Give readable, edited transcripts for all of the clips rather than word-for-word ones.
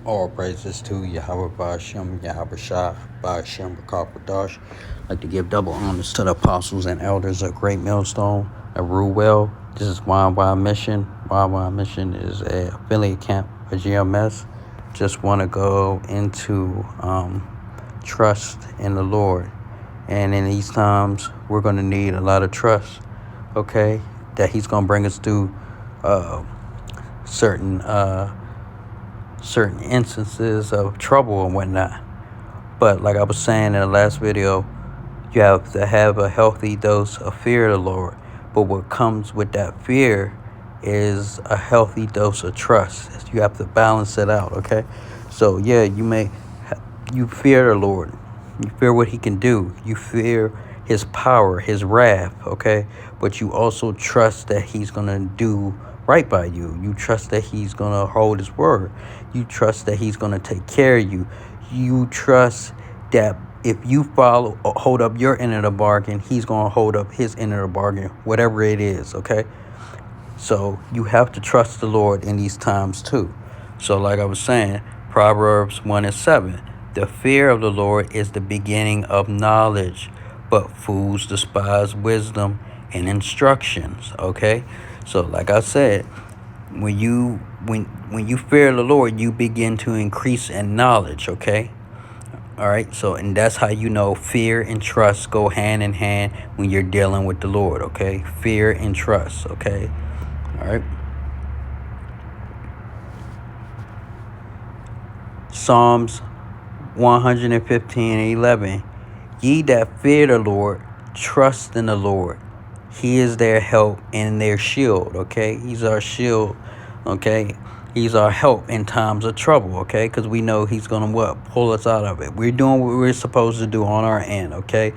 All praises to Yahweh Ba'ashem, Yahweh Shah, Ba'ashem, Rakapadash. I'd like to give double honors to the apostles and elders of Great Millstone, at Ruwell. This is YY Mission. YY Mission is a affiliate camp of GMS. Just want to go into trust in the Lord. And in these times, we're going to need a lot of trust, okay? That He's going to bring us through certain instances of trouble and whatnot. But like I was saying in the last video, you have to have a healthy dose of fear of the Lord. But what comes with that fear is a healthy dose of trust. You have to balance it out, okay? So yeah, you fear the Lord. You fear what He can do. You fear His power, His wrath, okay? But you also trust that He's going to do right by you. You trust that He's going to hold His word. You trust that He's going to take care of you. You trust that if you hold up your end of the bargain, He's going to hold up His end of the bargain, whatever it is, okay? So you have to trust the Lord in these times too. So like I was saying, Proverbs 1:7, the fear of the Lord is the beginning of knowledge, but fools despise wisdom and instructions, okay? So like I said, when you fear the Lord, you begin to increase in knowledge, okay? All right, so and that's how you know fear and trust go hand in hand when you're dealing with the Lord, okay? Fear and trust, okay? All right. Psalms 115:11. Ye that fear the Lord, trust in the Lord. He is their help and their shield, okay? He's our shield, okay? He's our help in times of trouble, okay? Because we know He's going to pull us out of it. We're doing what we're supposed to do on our end, okay?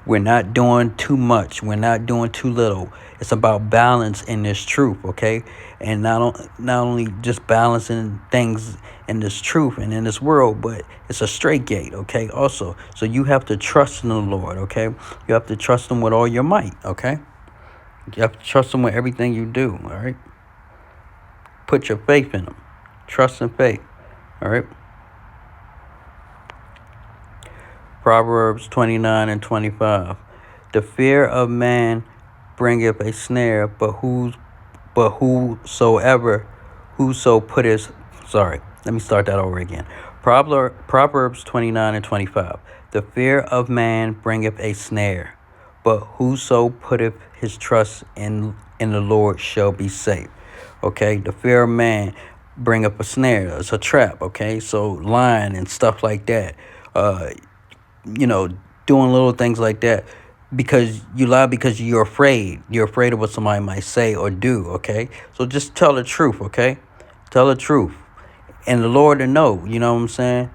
We're not doing too much. We're not doing too little. It's about balance in this truth, okay? And not only just balancing things in this truth and in this world, but it's a straight gate, okay? Also, so you have to trust in the Lord, okay? You have to trust Him with all your might, okay? You have to trust Him with everything you do, all right? Put your faith in Him. Trust and faith, all right? Proverbs 29:25. The fear of man bringeth a snare, but whoso putteth, sorry, let me start that over again. Proverbs 29:25. The fear of man bringeth a snare, but whoso putteth his trust in the Lord shall be safe. Okay, the fear of man bring up a snare. It's a trap. Okay, so lying and stuff like that. You know, doing little things like that because you lie because you're afraid. You're afraid of what somebody might say or do, okay? So just tell the truth, okay? Tell the truth. And the Lord to know, you know what I'm saying?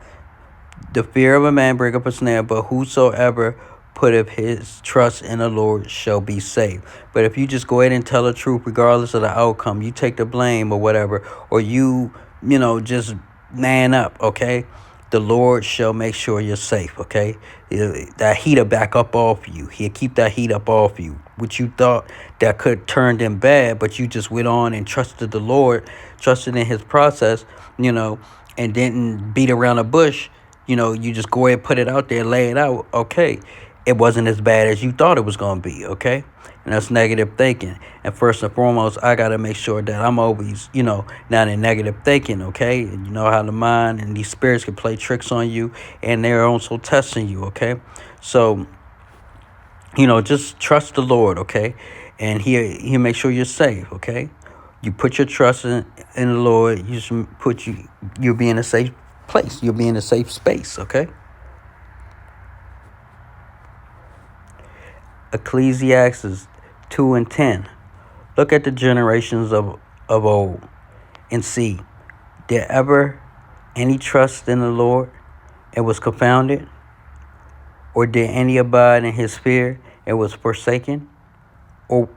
The fear of a man bring up a snare, but whosoever putteth his trust in the Lord shall be saved. But if you just go ahead and tell the truth, regardless of the outcome, you take the blame or whatever, or you just man up, okay? The Lord shall make sure you're safe, okay? That heat'll back up off you. He'll keep that heat up off you. What you thought that could turn them bad, but you just went on and trusted the Lord, trusted in His process, and didn't beat around the bush. You just go ahead, put it out there, lay it out. Okay, it wasn't as bad as you thought it was going to be, okay? And that's negative thinking. And first and foremost, I got to make sure that I'm always, not in negative thinking, okay? And you know how the mind and these spirits can play tricks on you, and they're also testing you, okay? So, just trust the Lord, okay? And he'll make sure you're safe, okay? You put your trust in the Lord, you'll be in a safe place. You'll be in a safe space, okay? Ecclesiastes 2:10. Look at the generations of old and see, did ever any trust in the Lord and was confounded? Or did any abide in His fear and was forsaken? Or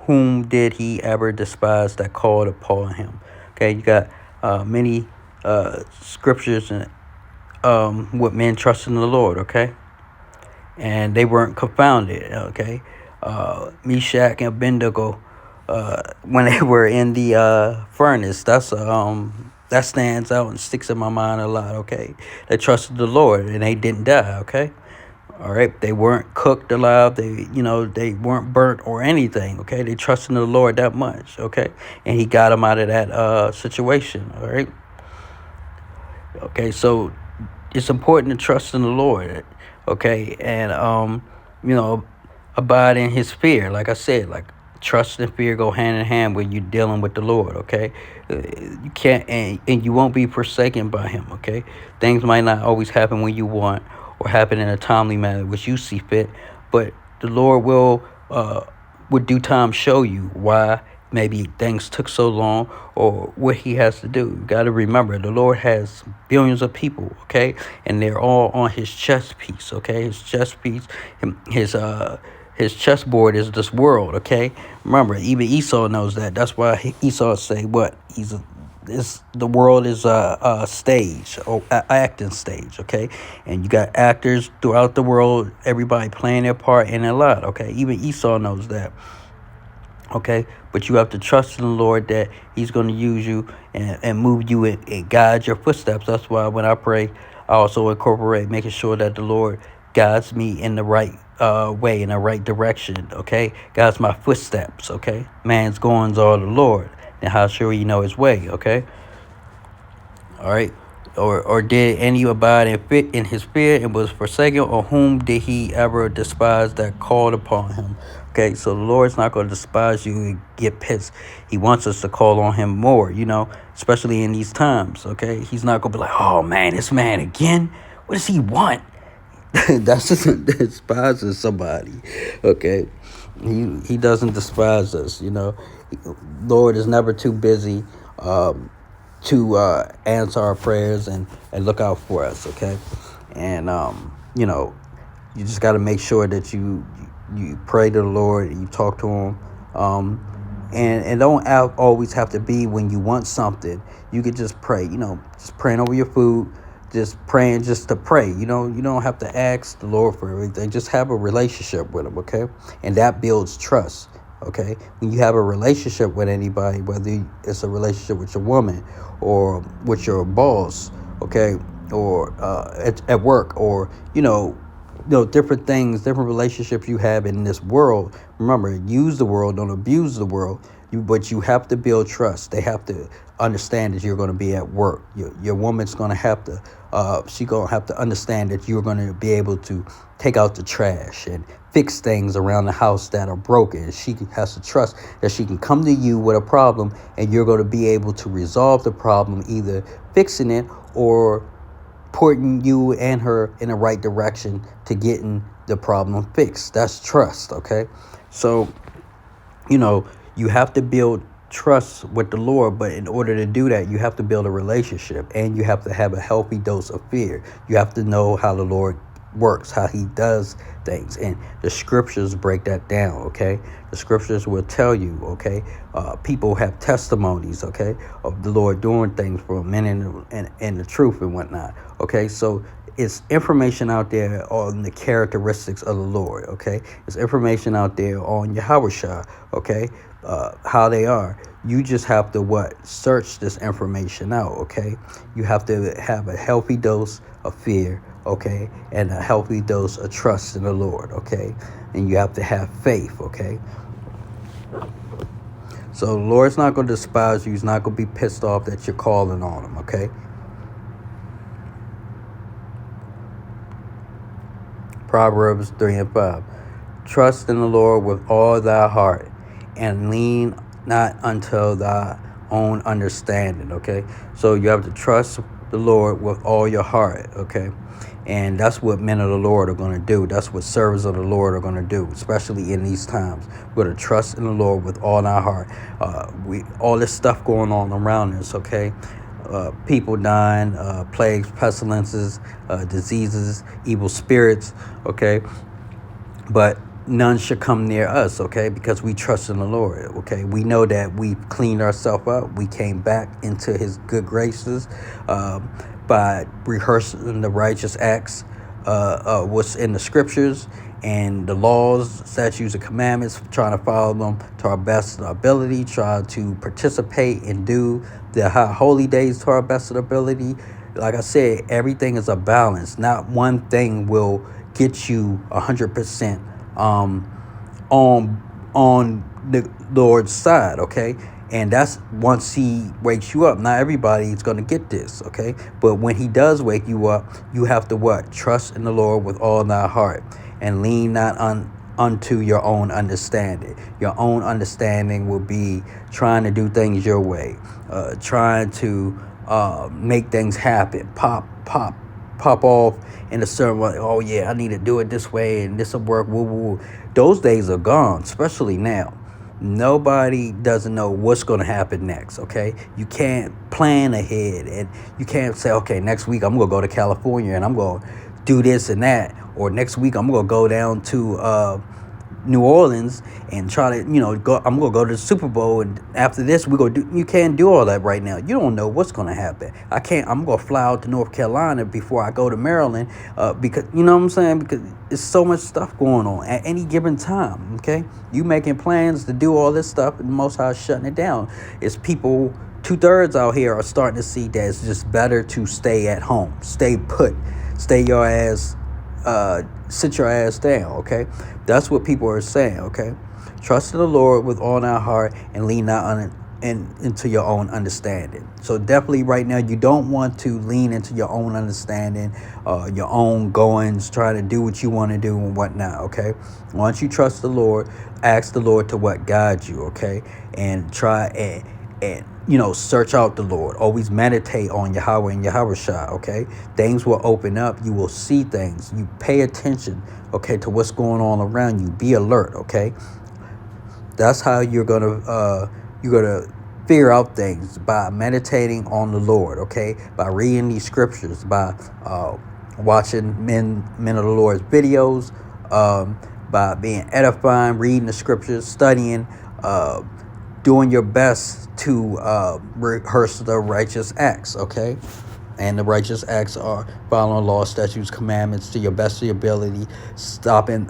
whom did He ever despise that called upon Him? Okay, you got many scriptures and with men trusting the Lord, okay? And they weren't confounded, okay? Meshach and Abednego, when they were in the furnace, that's That stands out and sticks in my mind a lot, okay? They trusted the Lord and they didn't die, okay? All right, they weren't cooked alive. They weren't burnt or anything. Okay, they trusted in the Lord that much. Okay, and He got them out of that situation. All right. Okay, so it's important to trust in the Lord. Okay, and you know, abide in His fear. Like I said, like trust and fear go hand in hand when you're dealing with the Lord. Okay, you can't, and you won't be forsaken by Him. Okay, things might not always happen when you want or happen in a timely manner which you see fit, but the Lord will with due time show you why maybe things took so long or what He has to do. You got to remember the Lord has billions of people, okay, and they're all on His chess piece. Okay, His chess piece, his chessboard is this world. Okay, remember even Esau knows that. That's why Esau say what the world is a stage or acting stage. Okay, and you got actors throughout the world, everybody playing their part in a lot. Okay, even Esau knows that. Okay, but you have to trust in the Lord that He's going to use you and move you and guide your footsteps. That's why when I pray, I also incorporate making sure that the Lord guides me in the right way, in the right direction. Okay, guides my footsteps. Okay, man's goings are the Lord, and how sure you know His way. Okay, all right. Or did any abide in His fear and was forsaken, or whom did He ever despise that called upon Him? Okay, so the Lord's not going to despise you and get pissed. He wants us to call on Him more, especially in these times. Okay, He's not going to be like, oh man, this man again. What does he want? That's just despises somebody. Okay, He doesn't despise us. Lord is never too busy. To answer our prayers and look out for us, okay? And you just got to make sure that you pray to the Lord and you talk to Him, and don't always have to be when you want something. You could just pray, just praying over your food, just praying just to pray. You don't have to ask the Lord for everything. Just have a relationship with Him, okay? And that builds trust. Okay, when you have a relationship with anybody, whether it's a relationship with your woman or with your boss, okay, or at work, or different things, different relationships you have in this world. Remember, use the world, don't abuse the world. But you have to build trust. They have to understand that you're going to be at work. Your woman's going to have to, she's going to have to understand that you're going to be able to take out the trash and fix things around the house that are broken. She has to trust that she can come to you with a problem and you're going to be able to resolve the problem, either fixing it or putting you and her in the right direction to getting the problem fixed. That's trust, okay? So, you have to build trust with the Lord, but in order to do that, you have to build a relationship and you have to have a healthy dose of fear. You have to know how the Lord works, how He does things, and the scriptures break that down, okay? The scriptures will tell you, okay? People have testimonies, okay, of the Lord doing things for men and the truth and whatnot, okay? So it's information out there on the characteristics of the Lord, okay? It's information out there on Yahushua, okay? How they are. You just have to search this information out, okay? You have to have a healthy dose of fear, okay, and a healthy dose of trust in the Lord, okay? And you have to have faith, okay? So the Lord's not going to despise you. He's not going to be pissed off that you're calling on Him, okay? Proverbs 3:5. Trust in the Lord with all thy heart and lean not unto thy own understanding, okay? So you have to trust the Lord with all your heart, okay? And that's what men of the Lord are going to do. That's what servants of the Lord are going to do, especially in these times. We're going to trust in the Lord with all our heart. All this stuff going on around us, okay? People dying, plagues, pestilences, diseases, evil spirits, okay? But none should come near us, okay? Because we trust in the Lord, okay? We know that we've cleaned ourselves up. We came back into His good graces by rehearsing the righteous acts, what's in the scriptures and the laws, statutes, and commandments, trying to follow them to our best ability, try to participate and do the holy days to our best of the ability. Like I said, everything is a balance. Not one thing will get you 100% um, on the Lord's side, okay? And that's once he wakes you up. Not everybody is going to get this, okay? But when he does wake you up, you have to what? Trust in the Lord with all thy heart and lean not unto your own understanding. Your own understanding will be trying to do things your way, trying to make things happen, pop off in a certain way. Oh yeah, I need to do it this way and this will work. Woo, woo, woo. Those days are gone, especially now. Nobody doesn't know what's going to happen next, okay? You can't plan ahead, and you can't say, okay, next week I'm going to go to California and I'm going to do this and that, or next week I'm going to go down to New Orleans and try to, go. I'm gonna go to the Super Bowl, and after this, we go do. You can't do all that right now. You don't know what's gonna happen. I can't. I'm gonna fly out to North Carolina before I go to Maryland, because you know what I'm saying. Because there's so much stuff going on at any given time. Okay, you making plans to do all this stuff, and the Most High shutting it down. It's people. 2/3 out here are starting to see that it's just better to stay at home, stay put, stay your ass, sit your ass down. Okay. That's what people are saying, okay? Trust in the Lord with all thy heart and lean not into your own understanding. So definitely right now, you don't want to lean into your own understanding, your own goings, try to do what you want to do and whatnot, okay? Once you trust the Lord, ask the Lord to guide you, okay? And try and search out the Lord. Always meditate on Yahweh and Yahweh Shai, okay? Things will open up. You will see things. You pay attention, okay, to what's going on around you. Be alert, okay? That's how you're gonna figure out things, by meditating on the Lord, okay? By reading these scriptures, by watching men of the Lord's videos, by being edifying, reading the scriptures, studying, doing your best to rehearse the righteous acts, okay? And the righteous acts are following law, statutes, commandments to your best of your ability, stopping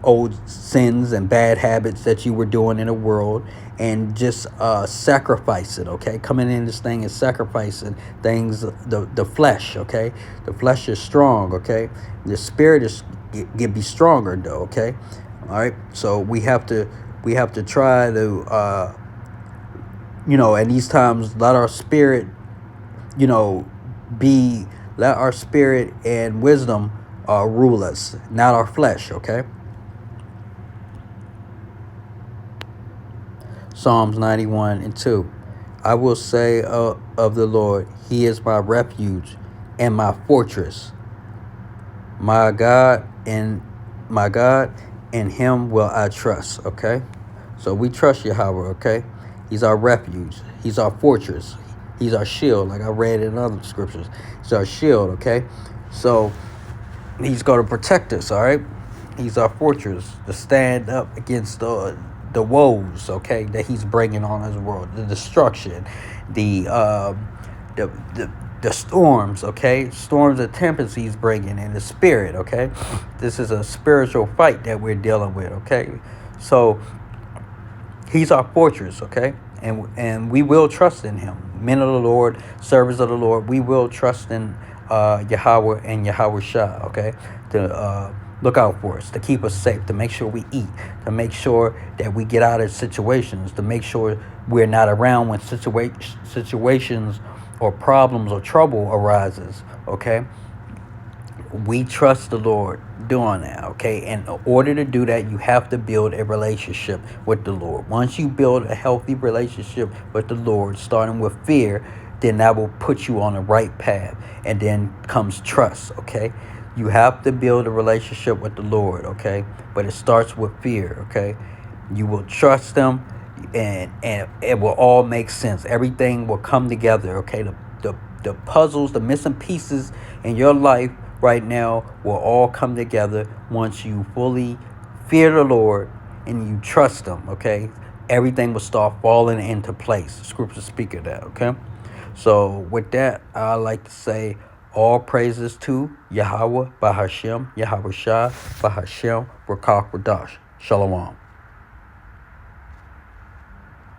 old sins and bad habits that you were doing in the world, and just sacrificing, okay? Coming in this thing and sacrificing things, the flesh, okay? The flesh is strong, okay? The spirit is be stronger though, okay? All right, so we have to try to in these times, let our spirit let our spirit and wisdom rule us, not our flesh, okay? Psalms 91:2. I will say of the Lord, he is my refuge and my fortress, my God, and in him will I trust, okay? So we trust Yahweh, okay? He's our refuge. He's our fortress. He's our shield, like I read in other scriptures. He's our shield, okay? So he's going to protect us, all right? He's our fortress to stand up against the woes, okay, that he's bringing on his world, the destruction, the storms, okay? Storms and tempests he's bringing in the spirit, okay? This is a spiritual fight that we're dealing with, okay? So he's our fortress, okay? And we will trust in him. Men of the Lord, servants of the Lord, we will trust in Yahweh and Yahweh Shai, okay? To look out for us, to keep us safe, to make sure we eat, to make sure that we get out of situations, to make sure we're not around when situations or problems or trouble arises, okay? We trust the Lord doing that, okay? And in order to do that, you have to build a relationship with the Lord. Once you build a healthy relationship with the Lord, starting with fear, then that will put you on the right path. And then comes trust, okay? You have to build a relationship with the Lord, okay? But it starts with fear, okay? You will trust him, and it will all make sense. Everything will come together, okay? The puzzles, the missing pieces in your life right now will all come together once you fully fear the Lord and you trust him, okay? Everything will start falling into place. The scriptures speak of that, okay? So with that, I like to say all praises to Yahweh, Bahashem, Yahweh Shai, Bahashem, Rakah Radash. Shalom.